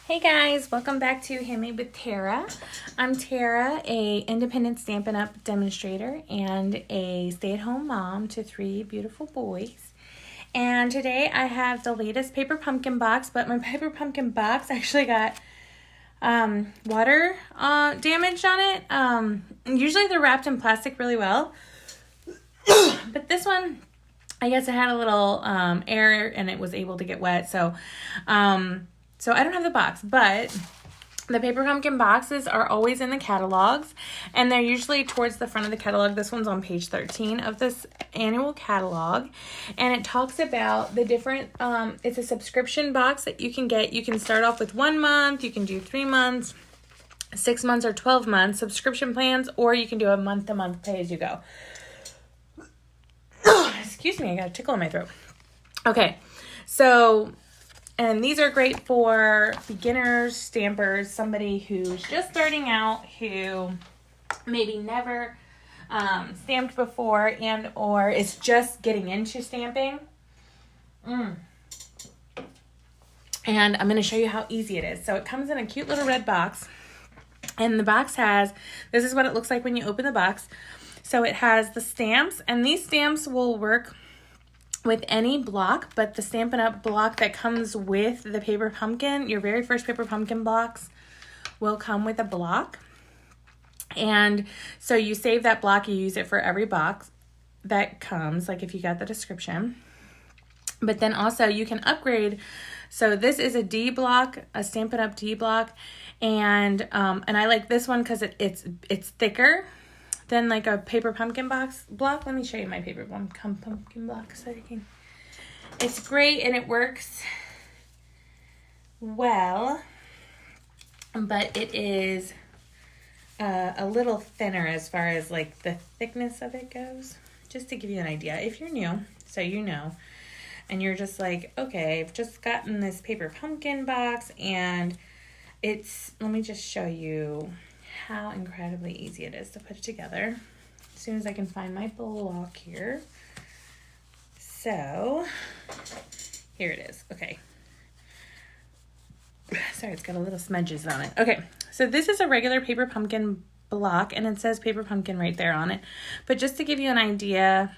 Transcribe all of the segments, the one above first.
Hey guys, welcome back to Handmade with Tara. I'm Tara, a independent Stampin' Up demonstrator and a stay-at-home mom to 3 beautiful boys. And today I have the latest paper pumpkin box, but my paper pumpkin box actually got water damage on it. Usually they're wrapped in plastic really well, but this one, I guess it had a little air and it was able to get wet, so I don't have the box, but the paper pumpkin boxes are always in the catalogs, and they're usually towards the front of the catalog. This one's on page 13 of this annual catalog, and it talks about the different, it's a subscription box that you can get. You can start off with 1 month, you can do 3 months, 6 months, or 12 months subscription plans, or you can do a month-to-month pay-as-you-go. Excuse me, I got a tickle in my throat. Okay, so... and these are great for beginners, stampers, somebody who's just starting out, who maybe never stamped before and or is just getting into stamping. And I'm going to show you how easy it is. So it comes in a cute little red box. And the box has, this is what it looks like when you open the box. So it has the stamps, and these stamps will work with any block, but the Stampin' Up block that comes with the paper pumpkin, your very first paper pumpkin blocks will come with a block. And so you save that block, you use it for every box that comes, like if you got the description. But then also you can upgrade. So this is a D block, a Stampin' Up D block, and I like this one because it's thicker than like a paper pumpkin block. Let me show you my paper pumpkin block so you can. It's great and it works well, but it is a little thinner as far as like the thickness of it goes. Just to give you an idea, if you're new, so you know, and you're just like, okay, I've just gotten this paper pumpkin box and it's, let me just show you how incredibly easy it is to put it together. As soon as I can find my block here. So, here it is. Okay. Sorry, it's got a little smudges on it. Okay, so this is a regular paper pumpkin block, and it says paper pumpkin right there on it. But just to give you an idea,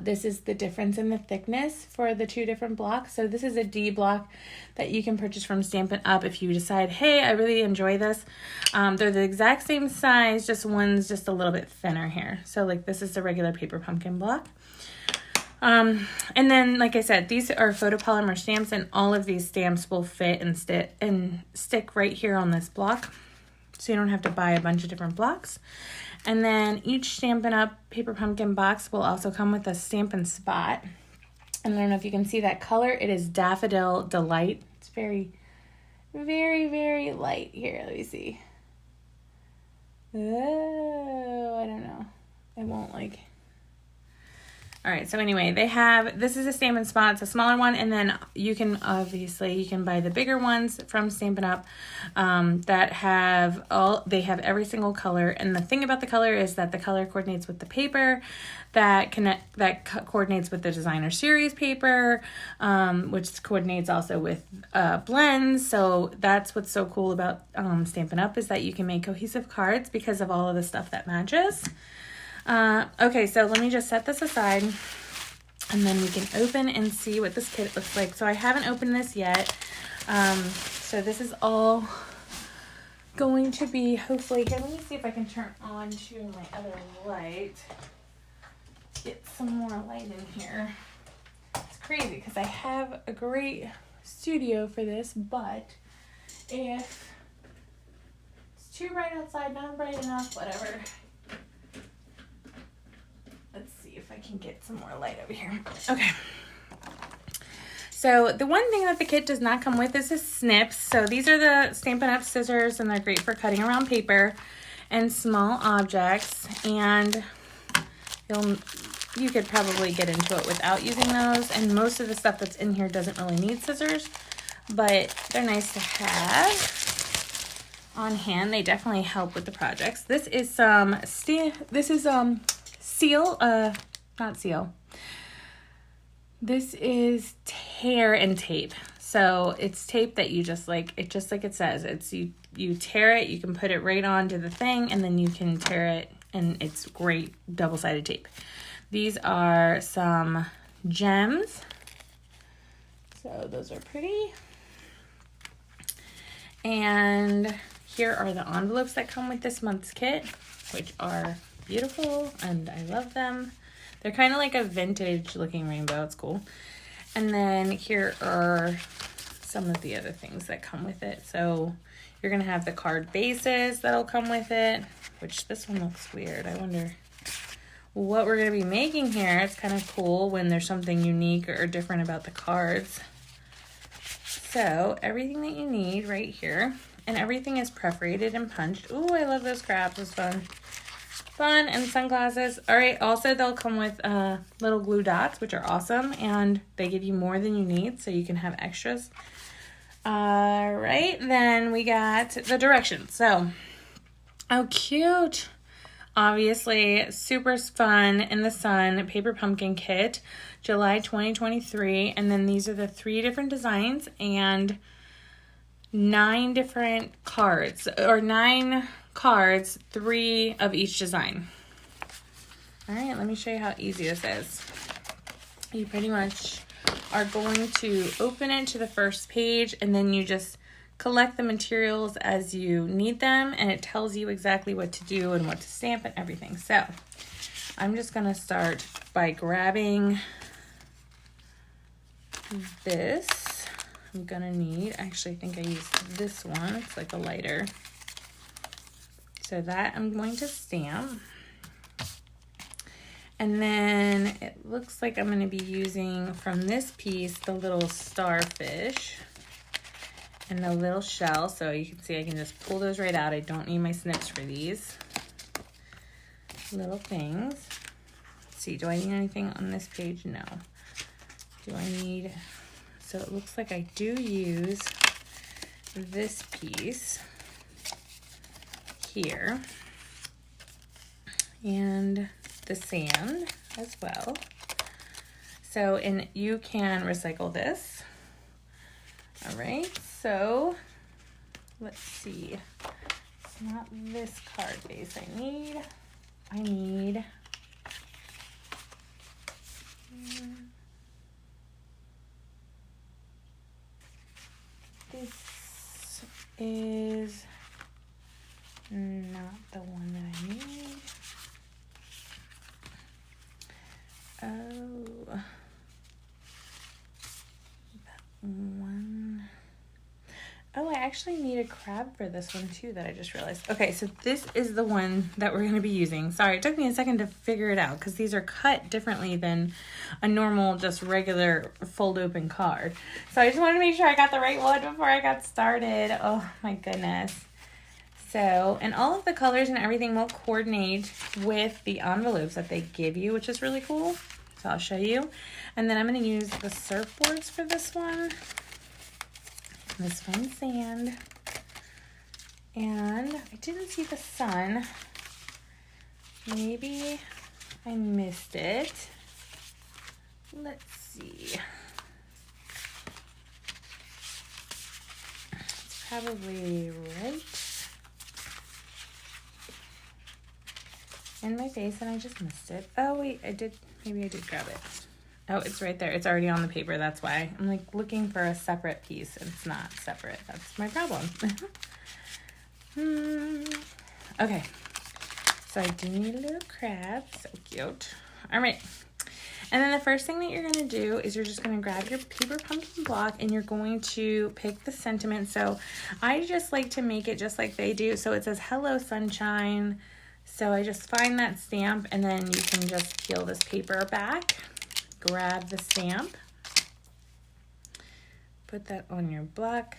this is the difference in the thickness for the 2 different blocks. So this is a D block that you can purchase from Stampin' Up if you decide, hey, I really enjoy this. They're the exact same size, just one's just a little bit thinner here. So like this is the regular paper pumpkin block. And then, like I said, these are photopolymer stamps, and all of these stamps will fit and stick right here on this block. So you don't have to buy a bunch of different blocks. And then each Stampin' Up paper pumpkin box will also come with a Stampin' Spot. And I don't know if you can see that color. It is Daffodil Delight. It's very, very, very light. Here, let me see. Oh, I don't know. It won't like... All right, so anyway, they have, this is a Stampin' Spot, it's a smaller one, and then you can buy the bigger ones from Stampin' Up that have they have every single color, and the thing about the color is that the color coordinates with the paper, that coordinates with the designer series paper, which coordinates also with blends. So that's what's so cool about Stampin' Up is that you can make cohesive cards because of all of the stuff that matches. Okay, so let me just set this aside and then we can open and see what this kit looks like. So I haven't opened this yet. So this is all going to be hopefully, here, let me see if I can turn on to my other light. Get some more light in here. It's crazy because I have a great studio for this, but if it's too bright outside, not bright enough, whatever. Let's see if I can get some more light over here. Okay. So the one thing that the kit does not come with is the snips. So these are the Stampin' Up scissors, and they're great for cutting around paper and small objects. And you could probably get into it without using those. And most of the stuff that's in here doesn't really need scissors, but they're nice to have on hand. They definitely help with the projects. This is This is tear and tape. So it's tape that you just like it says. It's you tear it, you can put it right onto the thing, and then you can tear it, and it's great double-sided tape. These are some gems. So those are pretty. And here are the envelopes that come with this month's kit, which are beautiful, and I love them. They're kind of like a vintage looking rainbow. It's cool. And then here are some of the other things that come with it. So you're going to have the card bases that'll come with it, which this one looks weird. I wonder what we're going to be making here. It's kind of cool when there's something unique or different about the cards. So everything that you need right here, and everything is perforated and punched. Ooh, I love those crabs. It's fun. Fun, and sunglasses. All right, also they'll come with little glue dots, which are awesome, and they give you more than you need, so you can have extras. All right, then we got the directions. So, oh, cute. Obviously, super fun in the sun paper pumpkin kit, July 2023. And then these are the 3 different designs and 9 different cards, or 9 cards, 3 of each design. All right, let me show you how easy this is. You pretty much are going to open it to the first page, and then you just collect the materials as you need them, and it tells you exactly what to do and what to stamp and everything. So I'm just gonna start by grabbing this. I'm gonna need, actually I think I used this one. It's like a lighter. So that I'm going to stamp. And then it looks like I'm going to be using from this piece the little starfish and the little shell. So you can see I can just pull those right out. I don't need my snips for these little things. Let's see, do I need anything on this page? No. Do I need, so it looks like I do use this piece here and the sand as well. So, and you can recycle this. All right, so let's see. It's not this card base I need. I need this is not the one that I need. Oh, that one. Oh, I actually need a crab for this one too that I just realized. Okay, so this is the one that we're going to be using. Sorry, it took me a second to figure it out because these are cut differently than a normal, just regular fold open card. So I just wanted to make sure I got the right one before I got started. Oh my goodness. So, and all of the colors and everything will coordinate with the envelopes that they give you, which is really cool. So I'll show you. And then I'm going to use the surfboards for this one. This fun sand. And I didn't see the sun. Maybe I missed it. Let's see. It's probably right in my face and I just missed it. Oh wait, maybe I did grab it. Oh, it's right there. It's already on the paper, that's why. I'm like looking for a separate piece and it's not separate. That's my problem. Okay, so I do need a little crab, so cute. All right, and then the first thing that you're gonna do is you're just gonna grab your paper pumpkin block and you're going to pick the sentiment. So I just like to make it just like they do. So it says, "Hello, sunshine." So I just find that stamp and then you can just peel this paper back, grab the stamp, put that on your block.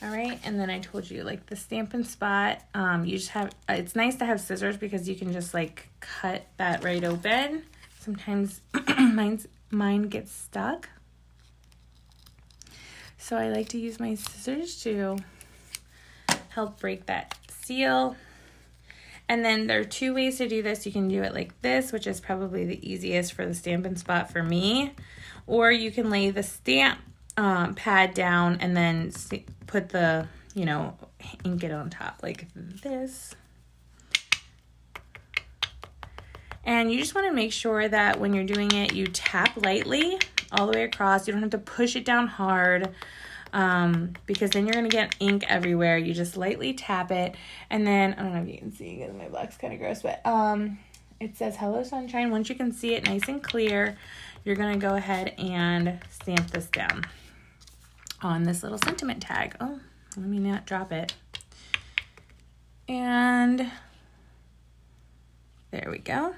All right, and then I told you like the Stampin' Spot, you just have, it's nice to have scissors because you can just like cut that right open. Sometimes mine gets stuck. So I like to use my scissors to help break that seal. And then there are 2 ways to do this. You can do it like this, which is probably the easiest for the Stampin' Spot for me. Or you can lay the stamp pad down and then put the, you know, ink it on top like this. And you just want to make sure that when you're doing it, you tap lightly all the way across. You don't have to push it down hard because then you're going to get ink everywhere. You just lightly tap it. And then, I don't know if you can see because my black's kind of gross, but it says Hello Sunshine. Once you can see it nice and clear, you're going to go ahead and stamp this down on this little sentiment tag. Oh, let me not drop it. And there we go.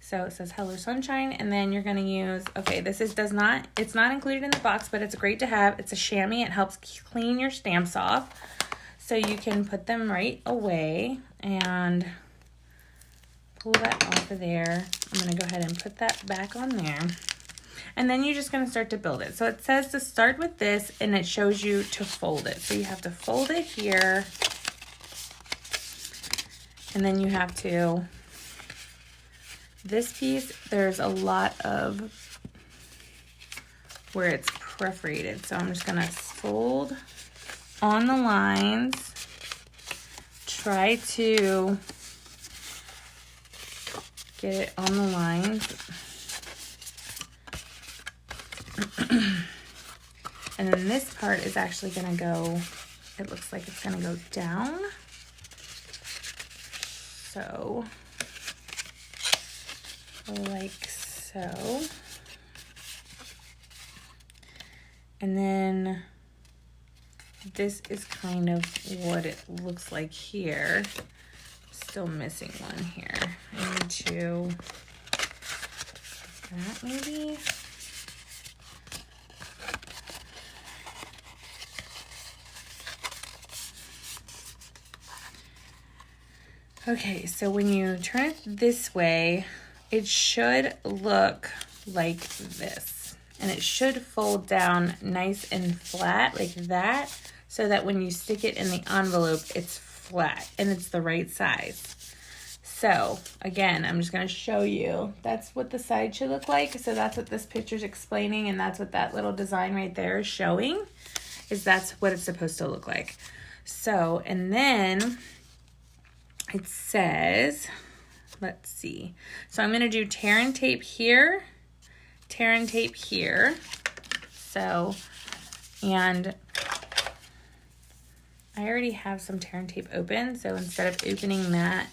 So it says Hello Sunshine, and then you're gonna use, okay, this is it's not included in the box, but it's great to have. It's a chamois. It helps clean your stamps off. So you can put them right away and pull that off of there. I'm gonna go ahead and put that back on there. And then you're just gonna start to build it. So it says to start with this, and it shows you to fold it. So you have to fold it here, and then you have to, this piece, there's a lot of where it's perforated. So I'm just gonna fold on the lines, try to get it on the lines. And then this part is actually gonna go, it looks like it's gonna go down. So, like so. And then this is kind of what it looks like here. Still missing one here. I need to, that maybe? Okay, so when you turn it this way, it should look like this. And it should fold down nice and flat like that, so that when you stick it in the envelope, it's flat and it's the right size. So again, I'm just gonna show you. That's what the side should look like. So that's what this picture's explaining, and that's what that little design right there is showing, is that's what it's supposed to look like. So, and then it says, let's see. So I'm gonna do tear and tape here, tear and tape here. So, and I already have some tear and tape open. So instead of opening that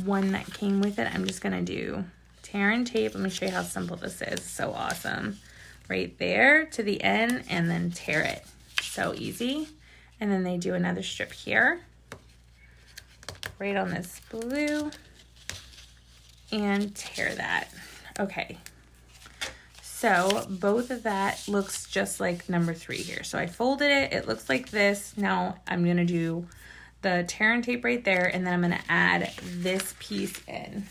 one that came with it, I'm just gonna do tear and tape. Let me show you how simple this is. So awesome. Right there to the end, and then tear it. So easy. And then they do another strip here, right on this blue, and tear that. Okay, so both of that looks just like number 3 here. So I folded it, it looks like this. Now I'm gonna do the tear and tape right there, and then I'm gonna add this piece in.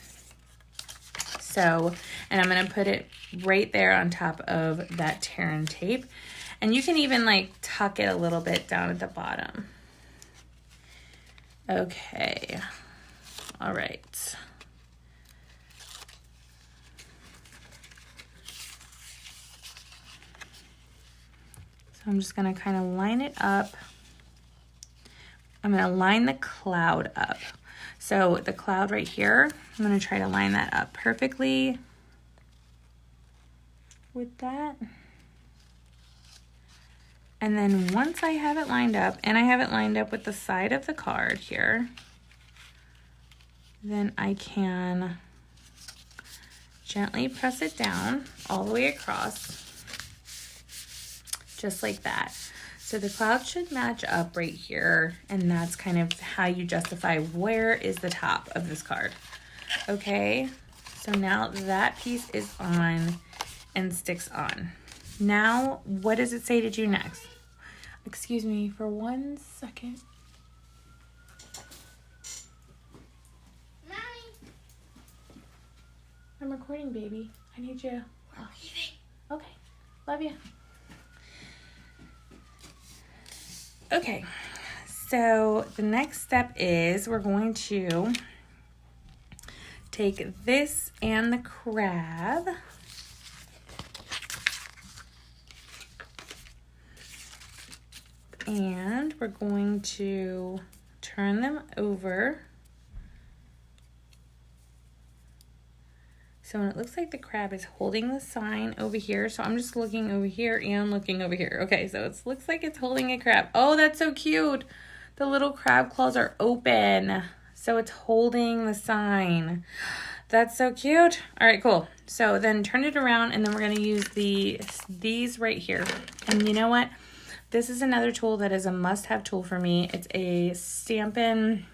So, and I'm gonna put it right there on top of that tear and tape. And you can even like tuck it a little bit down at the bottom. Okay, all right. So I'm just gonna kind of line it up. I'm gonna line the cloud up. So the cloud right here, I'm gonna try to line that up perfectly with that. And then once I have it lined up, and I have it lined up with the side of the card here, then I can gently press it down all the way across, just like that. So the cloud should match up right here, and that's kind of how you justify where is the top of this card. Okay, so now that piece is on and sticks on. Now, what does it say to do next? Excuse me for 1 second. Mommy. I'm recording, baby. I need you. We're leaving. Okay, love you. Okay, so the next step is we're going to take this and the crab, And we're going to turn them over. So it looks like the crab is holding the sign over here. So I'm just looking over here and looking over here. Okay, so it looks like it's holding a crab. Oh, that's so cute. The little crab claws are open. So it's holding the sign. That's so cute. All right, cool. So then turn it around, and then we're gonna use these right here. And you know what? This is another tool that is a must-have tool for me. It's a Stampin'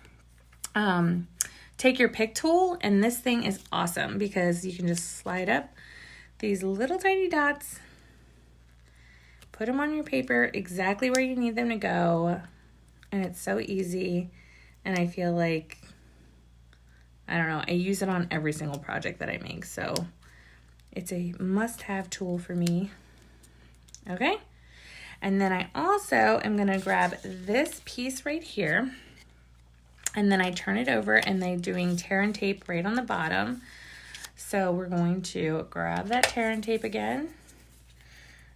Take Your Pick tool, and this thing is awesome because you can just slide up these little tiny dots, put them on your paper exactly where you need them to go, and it's so easy. And I feel like, I don't know, I use it on every single project that I make, so it's a must-have tool for me. Okay, and then I also am gonna grab this piece right here, and then I turn it over, and they're doing tear and tape right on the bottom. So we're going to grab that tear and tape again.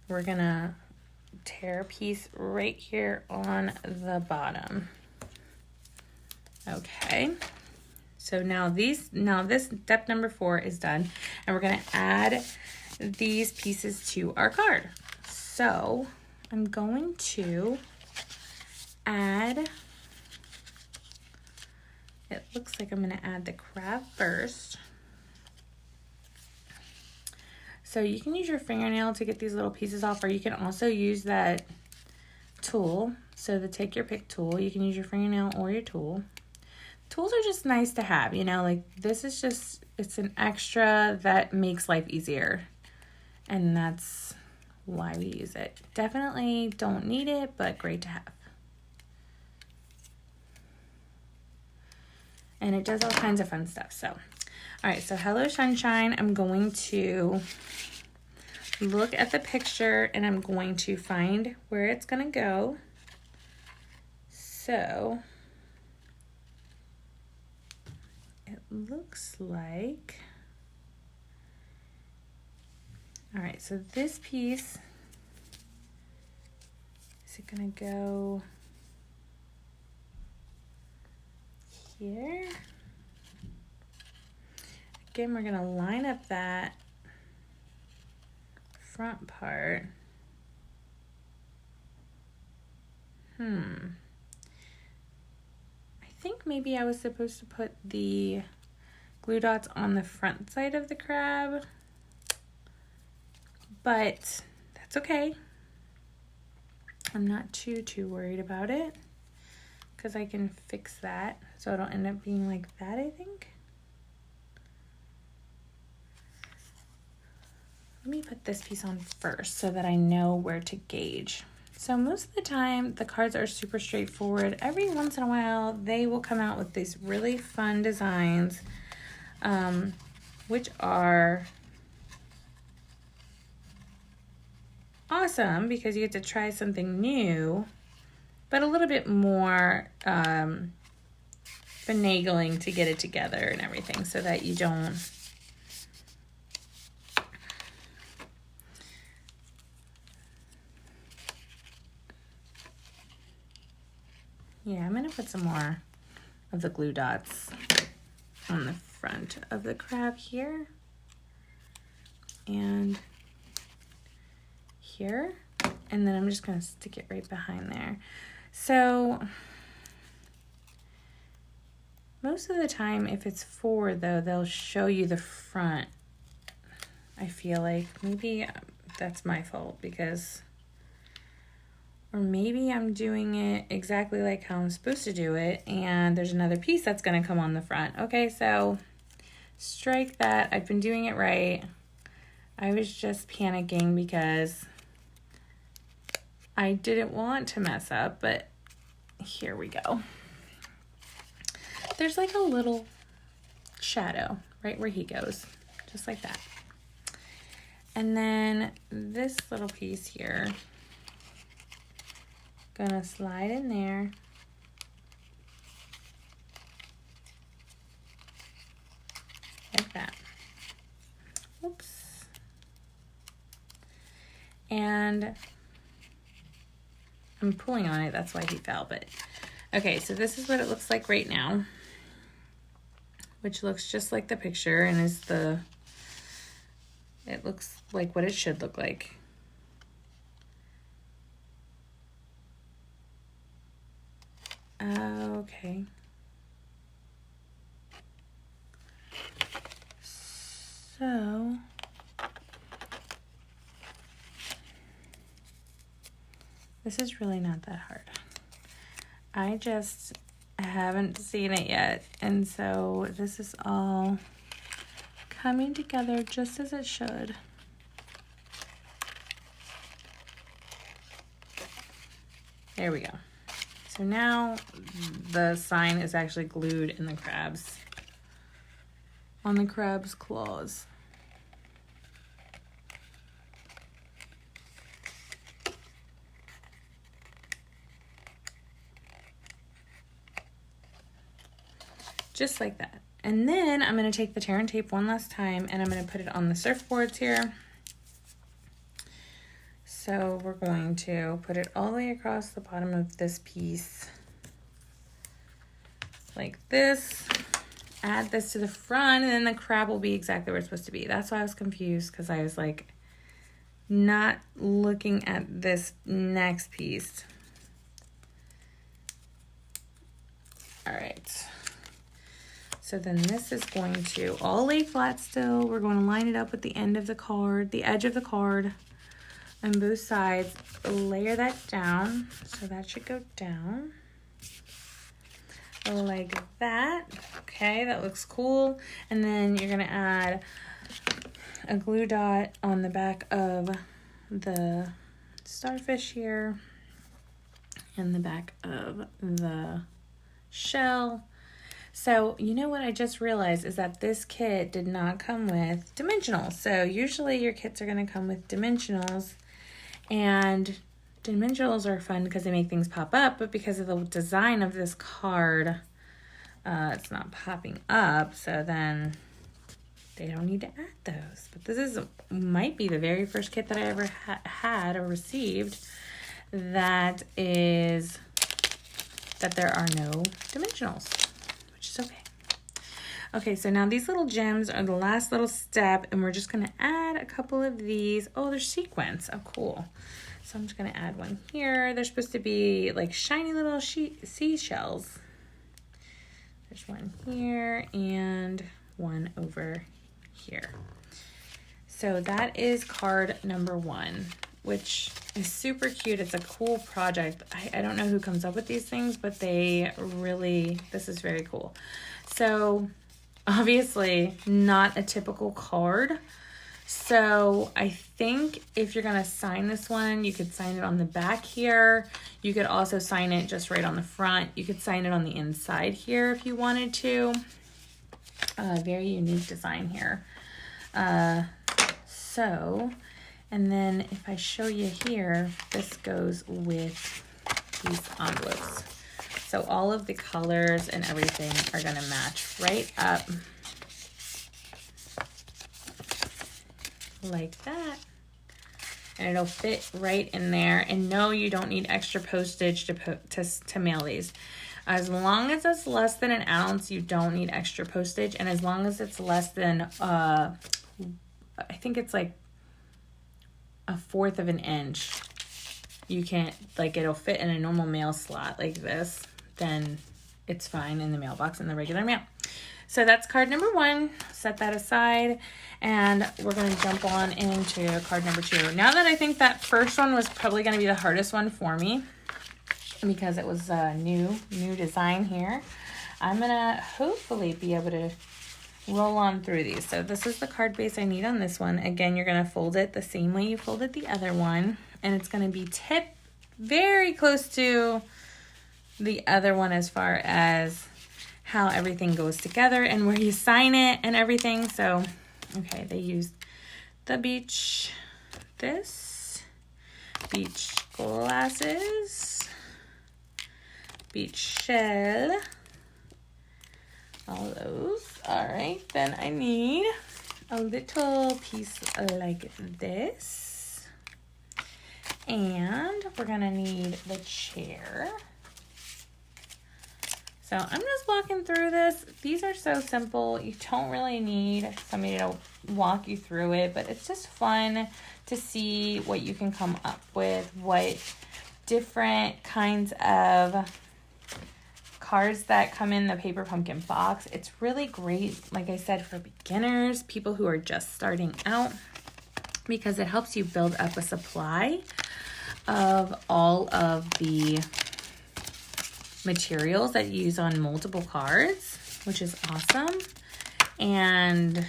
We're gonna tear a piece right here on the bottom. Okay. So now this step number 4 is done, and we're gonna add these pieces to our card. So I'm going to add, it looks like I'm gonna add the crab first. So you can use your fingernail to get these little pieces off, or you can also use that tool. So the Take Your Pick tool, you can use your fingernail or your tool. Tools are just nice to have, you know, like this is just, it's an extra that makes life easier. And that's why we use it. Definitely don't need it, but great to have. And it does all kinds of fun stuff. So, all right, so Hello Sunshine, I'm going to look at the picture and I'm going to find where it's gonna go. So, it looks like, all right, so this piece, is it gonna go here? Again, we're gonna line up that front part. I think maybe I was supposed to put the glue dots on the front side of the crab, but that's okay. I'm not too worried about it because I can fix that so it'll end up being like that, I think. Let me put this piece on first so that I know where to gauge. So most of the time, the cards are super straightforward. Every once in a while, they will come out with these really fun designs, which are awesome because you get to try something new, but a little bit more finagling to get it together and everything so that you don't Yeah, I'm gonna put some more of the glue dots on the front of the crab here and here, and then I'm just gonna stick it right behind there. So most of the time, if it's forward though, they'll show you the front. I feel like maybe that's my fault because, or maybe I'm doing it exactly like how I'm supposed to do it and there's another piece that's gonna come on the front. Okay, so strike that. I've been doing it right. I was just panicking because I didn't want to mess up, but here we go. There's like a little shadow right where he goes, just like that. And then this little piece here, gonna slide in there. Like that. Oops. And I'm pulling on it, that's why he fell. But okay, so this is what it looks like right now, which looks just like the picture and is it looks like what it should look like. Okay. So this is really not that hard. I just haven't seen it yet, and so this is all coming together just as it should. There we go. So now the sign is actually glued in the crab's, on the crab's claws. Just like that. And then I'm going to take the tear and tape one last time, and I'm going to put it on the surfboards here. So we're going to put it all the way across the bottom of this piece like this. Add this to the front, and then the crab will be exactly where it's supposed to be. That's why I was confused, because I was like not looking at this next piece. All right. So then this is going to all lay flat still. We're going to line it up with the end of the card, the edge of the card on both sides. Layer that down. So that should go down like that. Okay, that looks cool. And then you're going to add a glue dot on the back of the starfish here and the back of the shell. So you know what I just realized is that this kit did not come with dimensionals. So usually your kits are going to come with dimensionals, and dimensionals are fun because they make things pop up, but because of the design of this card, it's not popping up, so then they don't need to add those. But this might be the very first kit that I ever had or received that there are no dimensionals. Okay. Okay, so now these little gems are the last little step, and we're just going to add a couple of these. Oh, they're sequins. Oh, cool. So I'm just going to add one here. They're supposed to be like shiny little seashells. There's one here and one over here. So that is card number 1, which is super cute. It's a cool project. I don't know who comes up with these things, but this is very cool. So obviously not a typical card. So I think if you're gonna sign this one, you could sign it on the back here. You could also sign it just right on the front. You could sign it on the inside here if you wanted to. Very unique design here. And then if I show you here, this goes with these envelopes. So all of the colors and everything are gonna match right up like that. And it'll fit right in there. And no, you don't need extra postage to mail these. As long as it's less than an ounce, you don't need extra postage. And as long as it's less than, I think it's like 1/4 of an inch, you can't, like, it'll fit in a normal mail slot like this, then it's fine in the mailbox in the regular mail. So that's card number 1. Set that aside, and we're going to jump on into card number 2. Now that I think that first one was probably going to be the hardest one for me because it was a new design here, I'm going to hopefully be able to roll on through these. So this is the card base I need on this one. Again, you're going to fold it the same way you folded the other one, and it's going to be tipped very close to the other one as far as how everything goes together and where you sign it and everything. So, okay, they used the beach glasses, beach shell, all those. All right, then I need a little piece like this. And we're gonna need the chair. So I'm just walking through this. These are so simple. You don't really need somebody to walk you through it, but it's just fun to see what you can come up with, what different kinds of cards that come in the paper pumpkin box. It's really great, like I said, for beginners, people who are just starting out, because it helps you build up a supply of all of the materials that you use on multiple cards, which is awesome. And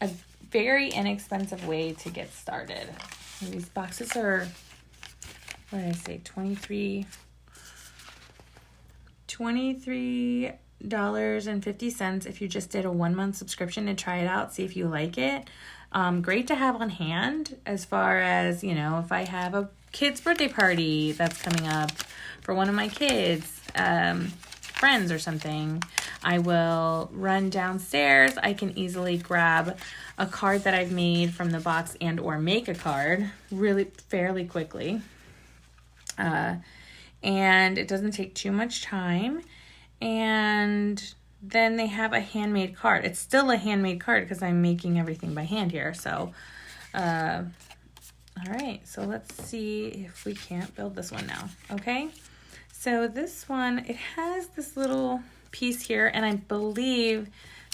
a very inexpensive way to get started. And these boxes are, what did I say, $23.50 if you just did a 1-month subscription to try it out, see if you like it. Great to have on hand as far as, you know, if I have a kid's birthday party that's coming up for one of my kids, friends or something, I will run downstairs. I can easily grab a card that I've made from the box and or make a card really fairly quickly. And it doesn't take too much time. And then they have a handmade card. It's still a handmade card because I'm making everything by hand here. So, all right, so let's see if we can't build this one now, okay? So this one, it has this little piece here, and I believe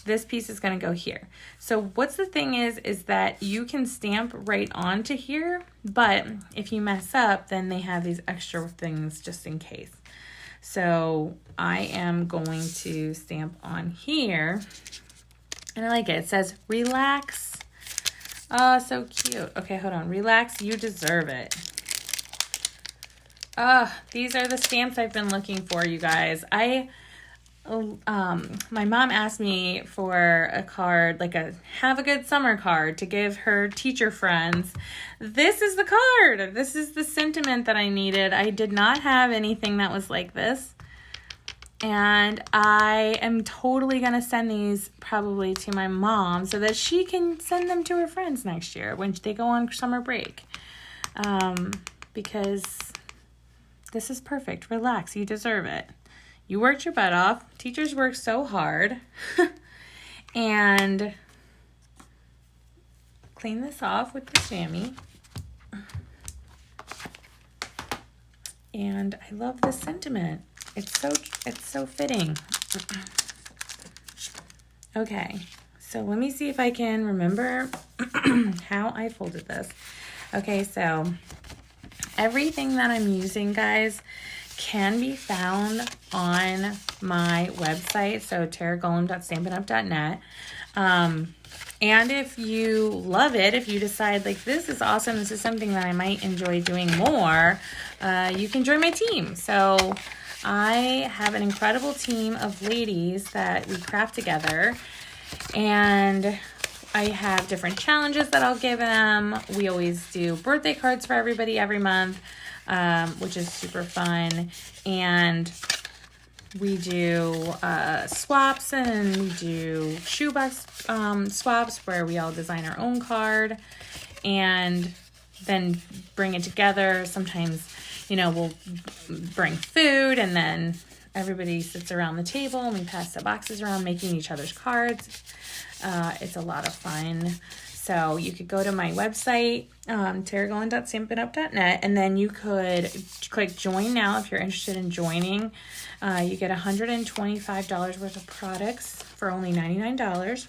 this piece is gonna go here. So what's the thing is that you can stamp right onto here, but if you mess up, then they have these extra things just in case. So I am going to stamp on here, and I like it. It says, relax. Oh, so cute. Okay, hold on. Relax, you deserve it. These are the stamps I've been looking for, you guys. My mom asked me for a card, like a have a good summer card to give her teacher friends. This is the card. This is the sentiment that I needed. I did not have anything that was like this. And I am totally going to send these probably to my mom so that she can send them to her friends next year when they go on summer break. Because this is perfect. Relax. You deserve it. You worked your butt off. Teachers work so hard. And clean this off with the chamois. And I love this sentiment. It's so fitting. Okay, so let me see if I can remember how I folded this. Okay, so everything that I'm using, guys, can be found on my website, so taragolem.stampinup.net. And if you love it, if you decide like this is awesome, this is something that I might enjoy doing more, you can join my team. So I have an incredible team of ladies that we craft together, and I have different challenges that I'll give them. We always do birthday cards for everybody every month, which is super fun. And we do swaps, and we do shoebox swaps where we all design our own card and then bring it together. Sometimes, you know, we'll bring food, and then everybody sits around the table and we pass the boxes around making each other's cards. It's a lot of fun. So you could go to my website, taragolem.stampinup.net, and then you could click join now if you're interested in joining. You get $125 worth of products for only $99,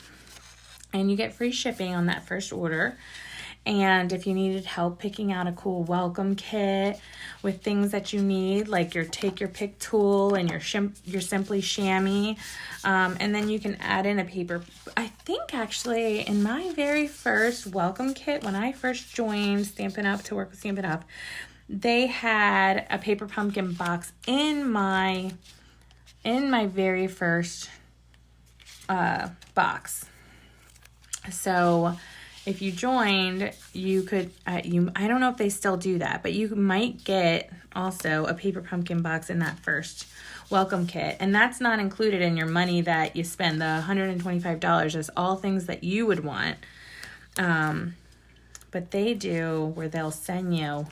and you get free shipping on that first order. And if you needed help picking out a cool welcome kit with things that you need, like your take your pick tool and your Simply chamois, and then you can add in a paper. I think actually in my very first welcome kit, when I first joined Stampin' Up to work with Stampin' Up, they had a paper pumpkin box in my very first box. So if you joined, you could, I don't know if they still do that, but you might get also a paper pumpkin box in that first welcome kit. And that's not included in your money that you spend. The $125 is all things that you would want. but they do where they'll send you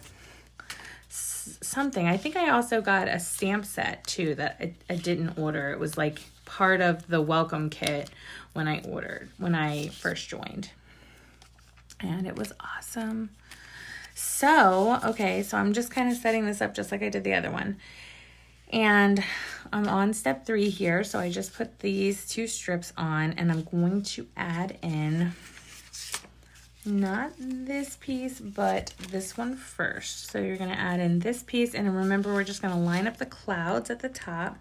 something. I think I also got a stamp set too that I didn't order. It was like part of the welcome kit when I first joined. And it was awesome. So, okay, so I'm just kind of setting this up just like I did the other one. And I'm on step 3 here. So I just put these 2 strips on, and I'm going to add in not this piece, but this one first. So you're going to add in this piece, and remember, we're just going to line up the clouds at the top.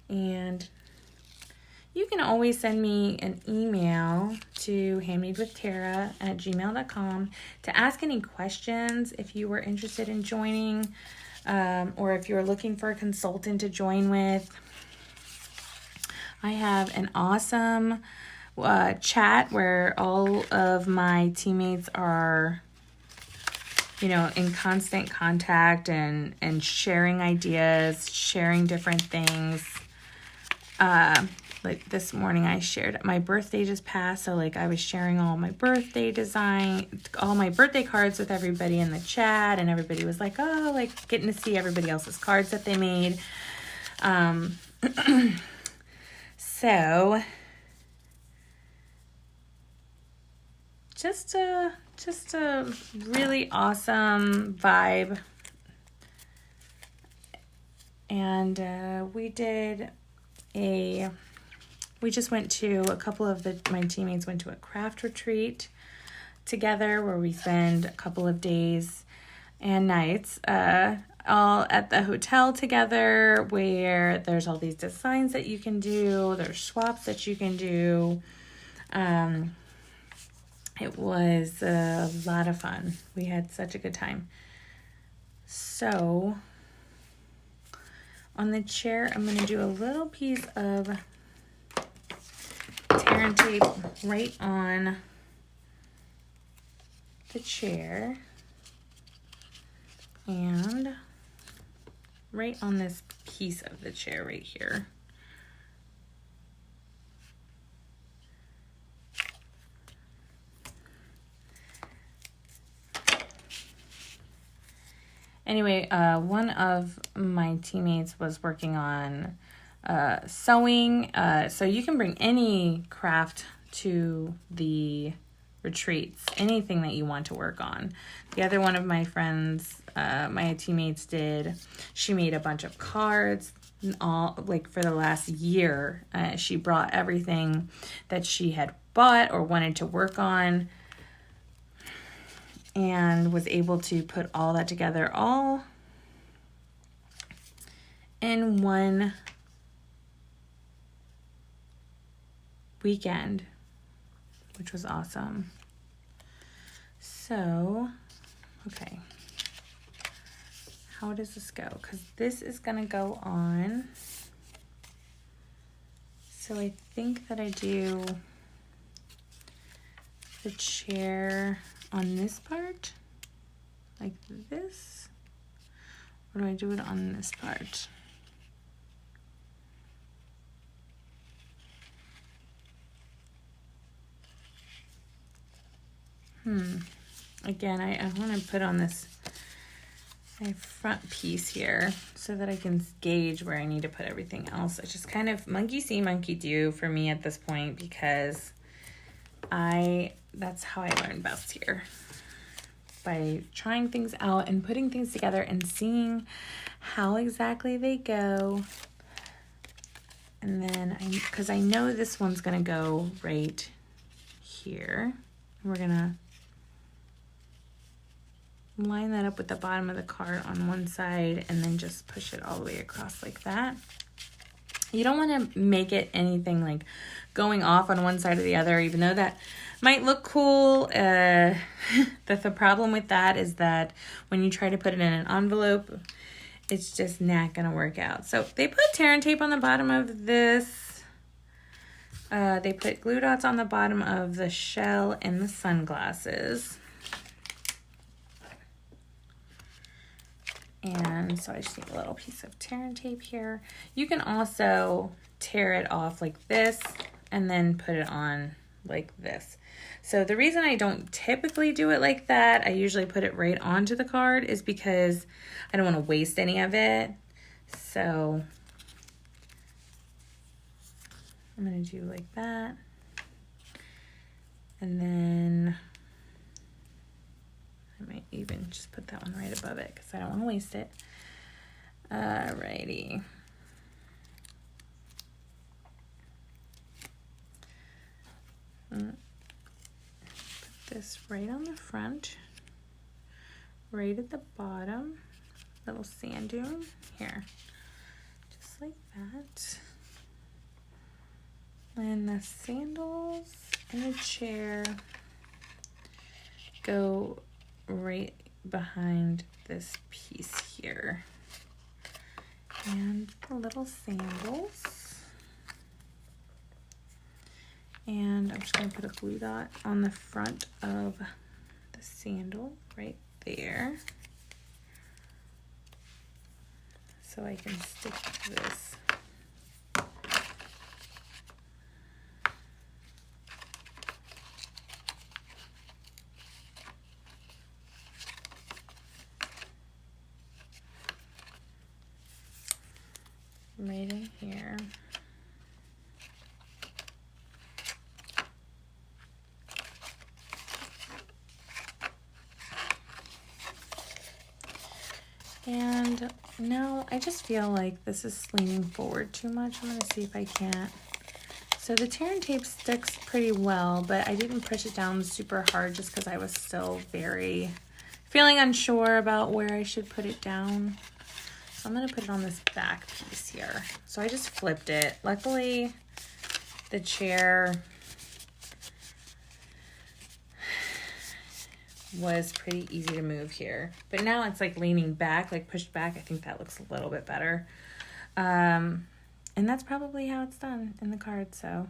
And you can always send me an email to handmadewithtara@gmail.com to ask any questions if you were interested in joining, or if you're looking for a consultant to join with. I have an awesome chat where all of my teammates are, you know, in constant contact and sharing ideas, sharing different things. Like this morning I shared, my birthday just passed, so like I was sharing all my birthday all my birthday cards with everybody in the chat, and everybody was like, oh, like getting to see everybody else's cards that they made. So just a really awesome vibe. And we just went to a couple of my teammates went to a craft retreat together where we spend a couple of days and nights all at the hotel together, where there's all these designs that you can do, there's swaps that you can do. It was a lot of fun. We had such a good time. So on the chair, I'm going to do a little piece of tear and tape right on the chair and right on this piece of the chair right here. Anyway, one of my teammates was working on sewing. So you can bring any craft to the retreats, anything that you want to work on. The other one of my friends, my teammates she made a bunch of cards, all like for the last year. She brought everything that she had bought or wanted to work on, and was able to put all that together all in one weekend, which was awesome. So, okay. How does this go? Because this is going to go on. So I think that I do the chair on this part, like this, or do I do it on this part? Again, I want to put on this my front piece here so that I can gauge where I need to put everything else. It's just kind of monkey see, monkey do for me at this point, because that's how I learn best here. By trying things out and putting things together and seeing how exactly they go. And then because I know this one's gonna go right here. We're gonna line that up with the bottom of the card on one side and then just push it all the way across like that. You don't want to make it anything like going off on one side or the other, even though that might look cool. The problem with that is that when you try to put it in an envelope, it's just not going to work out. So they put tear and tape on the bottom of this. They put glue dots on the bottom of the shell and the sunglasses. And so I just need a little piece of tear and tape here. You can also tear it off like this and then put it on like this. So the reason I don't typically do it like that, I usually put it right onto the card, is because I don't want to waste any of it. So I'm going to do like that. And then I might even just put that one right above it because I don't want to waste it. Alrighty. Put this right on the front, right at the bottom, little sand dune here, just like that. And the sandals and the chair go right behind this piece here. And the little sandals. And I'm just going to put a glue dot on the front of the sandal right there. So I can stick this right in here. And now I just feel like this is leaning forward too much. I'm going to see if I can't. So the tear and tape sticks pretty well, but I didn't push it down super hard just because I was still feeling unsure about where I should put it down. So I'm going to put it on this back piece here. So I just flipped it. Luckily, the chair was pretty easy to move here. But now it's like leaning back, like pushed back. I think that looks a little bit better. And that's probably how it's done in the card. So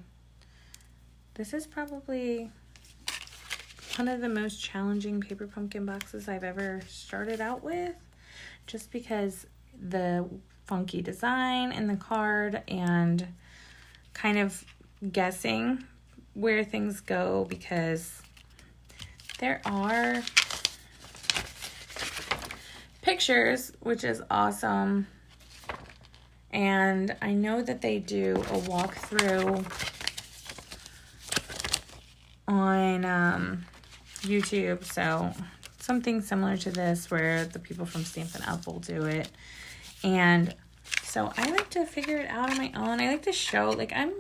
this is probably one of the most challenging paper pumpkin boxes I've ever started out with, just because the funky design in the card and kind of guessing where things go, because there are pictures, which is awesome. And I know that they do a walkthrough on YouTube. So something similar to this where the people from Stampin' Up will do it. And so I like to figure it out on my own. I like to show, like, I'm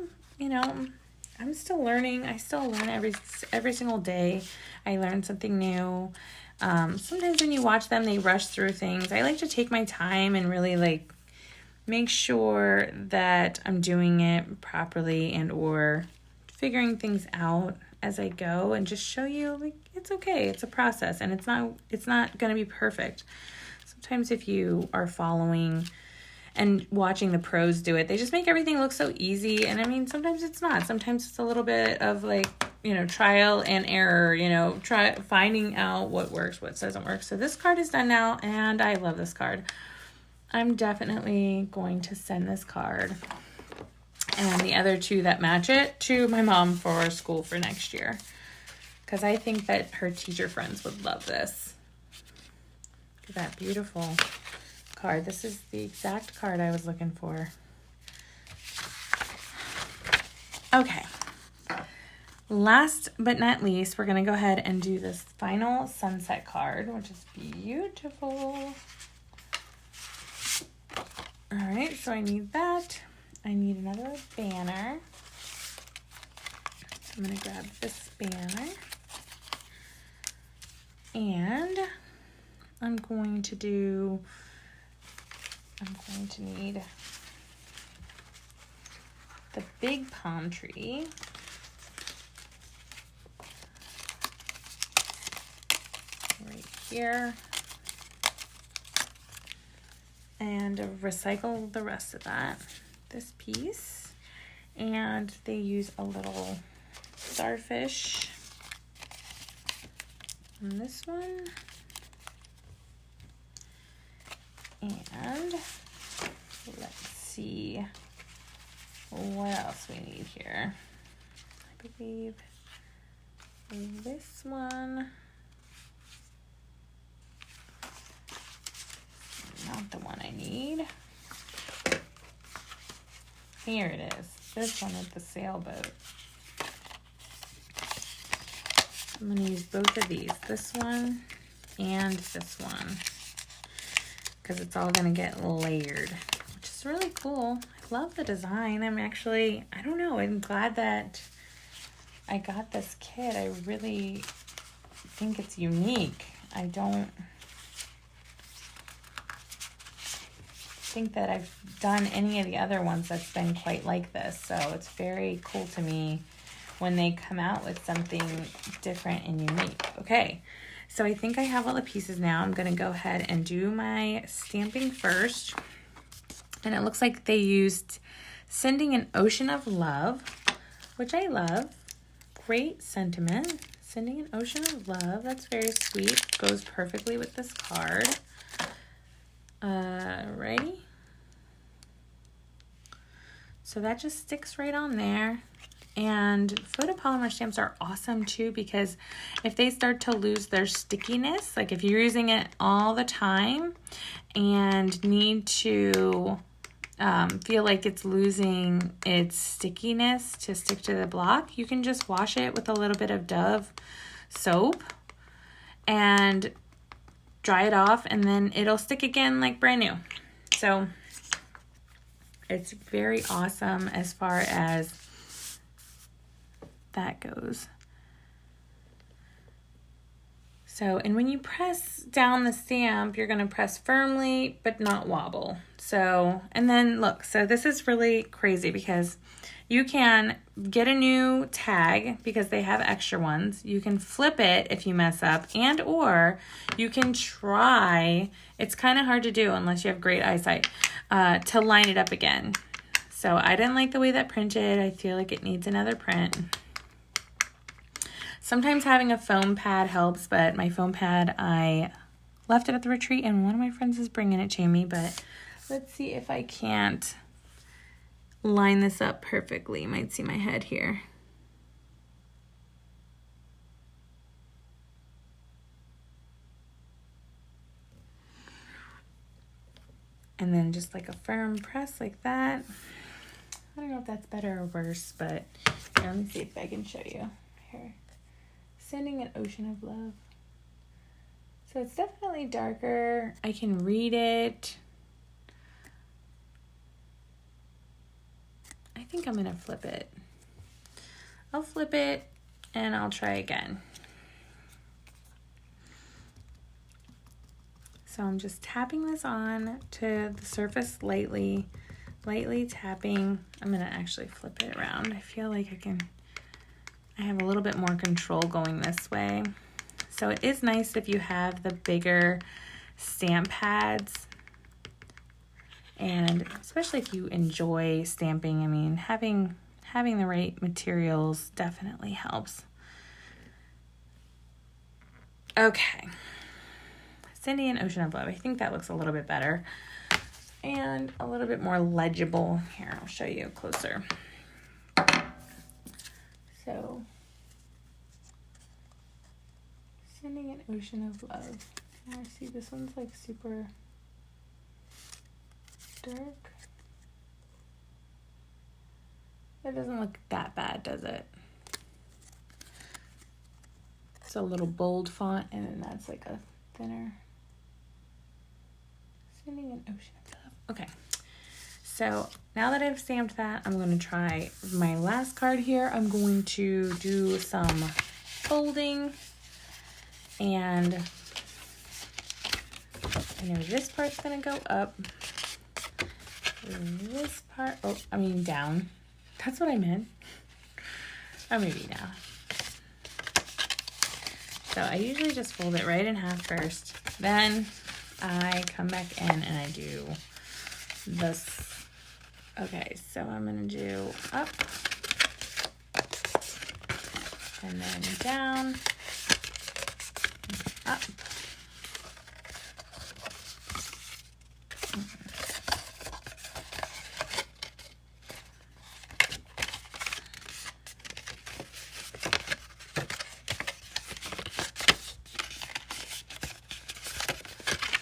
still learning. I still learn every single day. I learn something new. Sometimes when you watch them, they rush through things. I like to take my time and really like make sure that I'm doing it properly and or figuring things out as I go, and just show you like it's okay. It's a process, and it's not going to be perfect. Sometimes if you are following and watching the pros do it, they just make everything look so easy. And I mean, sometimes it's not. Sometimes it's a little bit of like, trial and error, finding out what works, what doesn't work. So this card is done now, and I love this card. I'm definitely going to send this card and the other two that match it to my mom for school for next year, because I think that her teacher friends would love this. Look at that beautiful card. This is the exact card I was looking for. Okay. Last but not least, we're going to go ahead and do this final sunset card, which is beautiful. All right, so I need that. I need another banner. I'm going to grab this banner. And I'm going to need the big palm tree. Right here. And recycle the rest of this piece. And they use a little starfish on this one. And let's see what else we need here. I believe this one, not the one I need. Here it is. This one with the sailboat. I'm going to use both of these, this one and this one, because it's all going to get layered, which is really cool. I love the design. I don't know, I'm glad that I got this kit. I really think it's unique. I don't think that I've done any of the other ones that's been quite like this, so it's very cool to me when they come out with something different and unique. Okay, so I think I have all the pieces now. I'm gonna go ahead and do my stamping first. And it looks like they used Sending an Ocean of Love, which I love. Great sentiment. Sending an Ocean of Love, that's very sweet. Goes perfectly with this card. Ready? So that just sticks right on there. And photopolymer stamps are awesome too, because if they start to lose their stickiness, like if you're using it all the time and need to feel like it's losing its stickiness to stick to the block, you can just wash it with a little bit of Dove soap and dry it off, and then it'll stick again like brand new. So it's very awesome as far as that goes. So, and when you press down the stamp, you're going to press firmly but not wobble. So, and then look, so this is really crazy because you can get a new tag because they have extra ones. You can flip it if you mess up, and or you can try, it's kind of hard to do unless you have great eyesight, to line it up again. So I didn't like the way that printed. I feel like it needs another print. Sometimes having a foam pad helps, but my foam pad, I left it at the retreat and one of my friends is bringing it to me, but let's see if I can't line this up perfectly. You might see my head here. And then just like a firm press like that. I don't know if that's better or worse, but here, let me see if I can show you. Here. Sending an Ocean of Love. So it's definitely darker. I can read it. I think I'm gonna flip it. I'll flip it and I'll try again. So I'm just tapping this on to the surface lightly tapping. I'm gonna actually flip it around. I feel like I have a little bit more control going this way. So it is nice if you have the bigger stamp pads, and especially if you enjoy stamping. I mean, having the right materials definitely helps. Okay. Sending an Ocean of Love. I think that looks a little bit better and a little bit more legible. Here, I'll show you closer. So, Sending an Ocean of Love. I see this one's like super dark. It doesn't look that bad, does it? It's a little bold font, and then that's like a thinner. Sending an Ocean of Love. Okay. So now that I've stamped that, I'm going to try my last card here. I'm going to do some folding, and I know this part's going to go up. This part, down. That's what I meant. Or maybe now. So I usually just fold it right in half first. Then I come back in and I do this. Okay, so I'm going to do up and then down, up.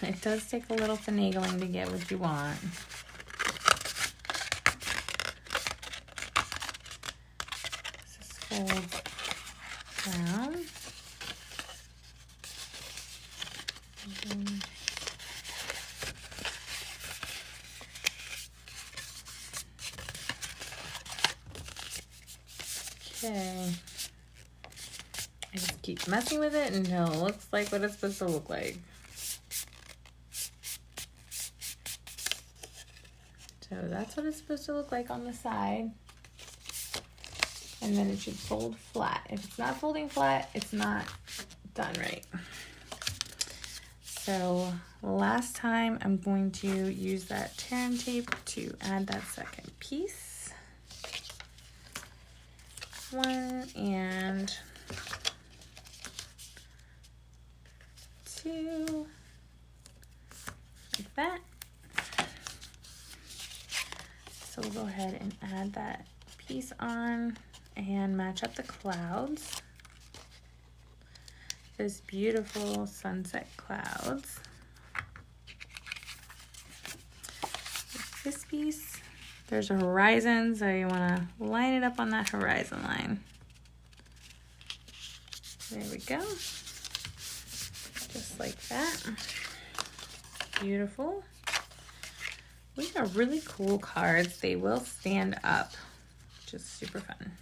It does take a little finagling to get what you want. This folds down. Okay. I just keep messing with it until it looks like what it's supposed to look like. So that's what it's supposed to look like on the side. And then it should fold flat. If it's not folding flat, it's not done right. So last time I'm going to use that tear and tape to add that second piece. 1 and 2, like that. So we'll go ahead and add that piece on and match up the clouds. Those beautiful sunset clouds. With this piece, there's a horizon, so you want to line it up on that horizon line. There we go. Just like that. Beautiful. We got really cool cards. They will stand up, which is super fun.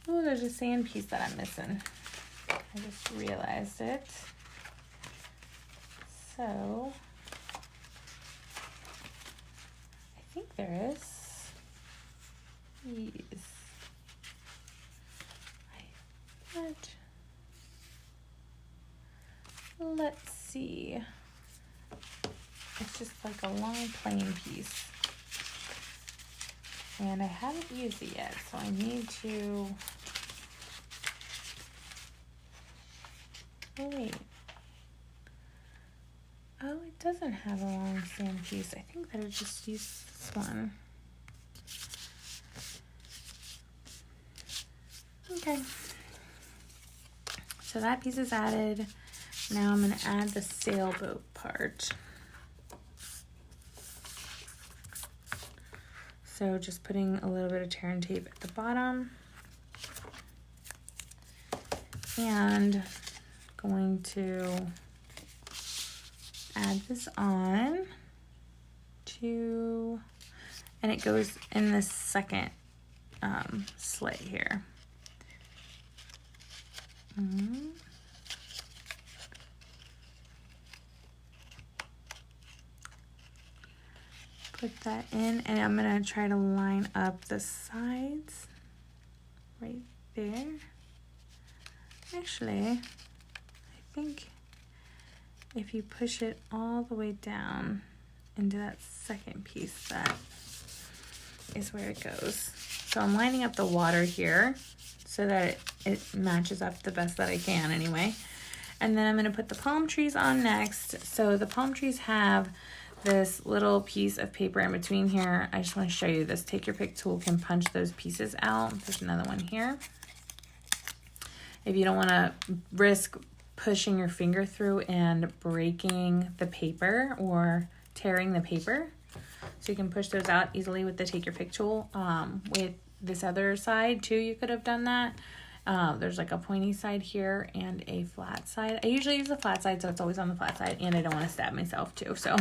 Oh, there's a sand piece that I'm missing. I just realized it. So, I think there is. Yes. Let's see. It's just like a long plain piece. And I haven't used it yet, so I need to... Oh, wait. Oh, it doesn't have a long sand piece. I think that I just used this one. Okay. So that piece is added. Now I'm going to add the sailboat part. So just putting a little bit of tear and tape at the bottom. And going to add this on to, and it goes in this second slit here. Put that in, and I'm gonna try to line up the sides right there. Actually, I think if you push it all the way down into that second piece, that is where it goes. So I'm lining up the water here so that it matches up the best that I can anyway. And then I'm gonna put the palm trees on next. So the palm trees have this little piece of paper in between here. I just want to show you this. Take your pick tool can punch those pieces out. There's another one here. If you don't want to risk pushing your finger through and breaking the paper or tearing the paper, so you can push those out easily with the take your pick tool. With this other side too, you could have done that. There's like a pointy side here and a flat side. I usually use the flat side, so it's always on the flat side, and I don't want to stab myself too, so.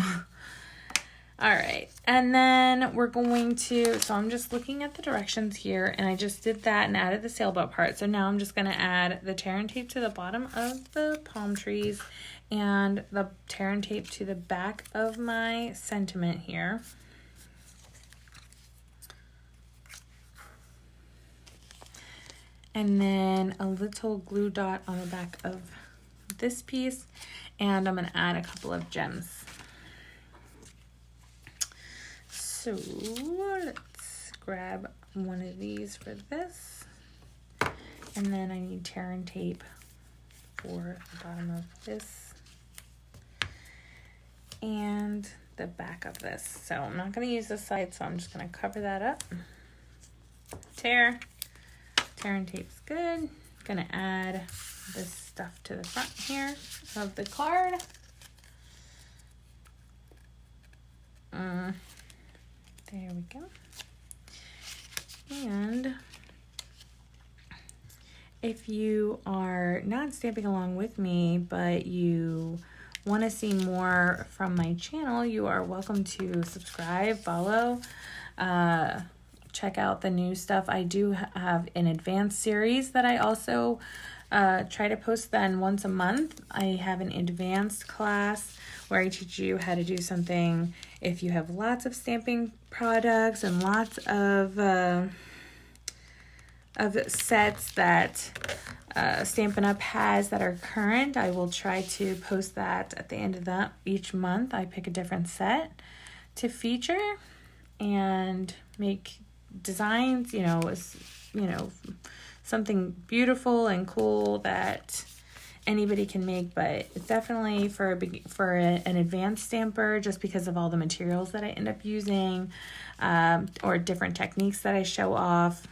All right, and then we're going to, so I'm just looking at the directions here, and I just did that and added the sailboat part. So now I'm just gonna add the tear and tape to the bottom of the palm trees and the tear and tape to the back of my sentiment here. And then a little glue dot on the back of this piece, and I'm gonna add a couple of gems. So let's grab one of these for this, and then I need tear and tape for the bottom of this and the back of this. So I'm not gonna use this side, so I'm just gonna cover that up. Tear and tape's good. Gonna add this stuff to the front here of the card. There we go. And if you are not stamping along with me, but you want to see more from my channel, you are welcome to subscribe, follow, check out the new stuff. I do have an advanced series that I also try to post then once a month. I have an advanced class where I teach you how to do something if you have lots of stamping products and lots of sets that Stampin' Up! Has that are current. I will try to post that at the end of each month. I pick a different set to feature and make designs, something beautiful and cool that anybody can make, but it's definitely for an advanced stamper, just because of all the materials that I end up using, or different techniques that I show off.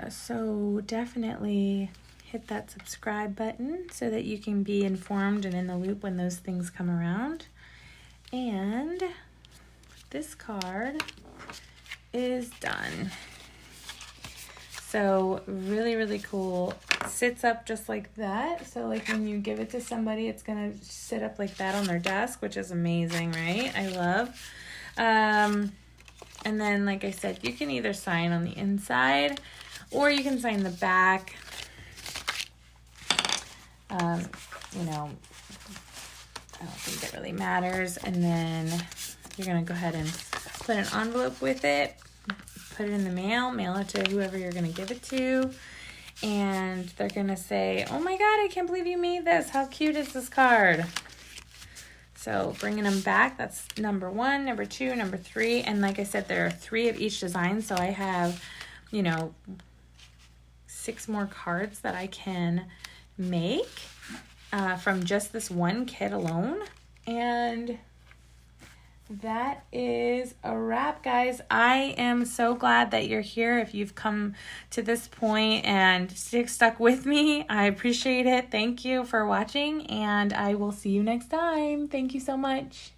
So definitely hit that subscribe button so that you can be informed and in the loop when those things come around. And this card is done. So really, really cool. It sits up just like that. So like when you give it to somebody, it's going to sit up like that on their desk, which is amazing, right? I love. And then, like I said, you can either sign on the inside or you can sign the back. I don't think it really matters. And then you're going to go ahead and put an envelope with it, put it in the mail it to whoever you're going to give it to. And they're going to say, oh my God, I can't believe you made this. How cute is this card? So bringing them back, that's number 1, number 2, number 3. And like I said, there are 3 of each design. So I have, 6 more cards that I can make from just this one kit alone. And that is a wrap, guys. I am so glad that you're here. If you've come to this point and stuck with me, I appreciate it. Thank you for watching, and I will see you next time. Thank you so much.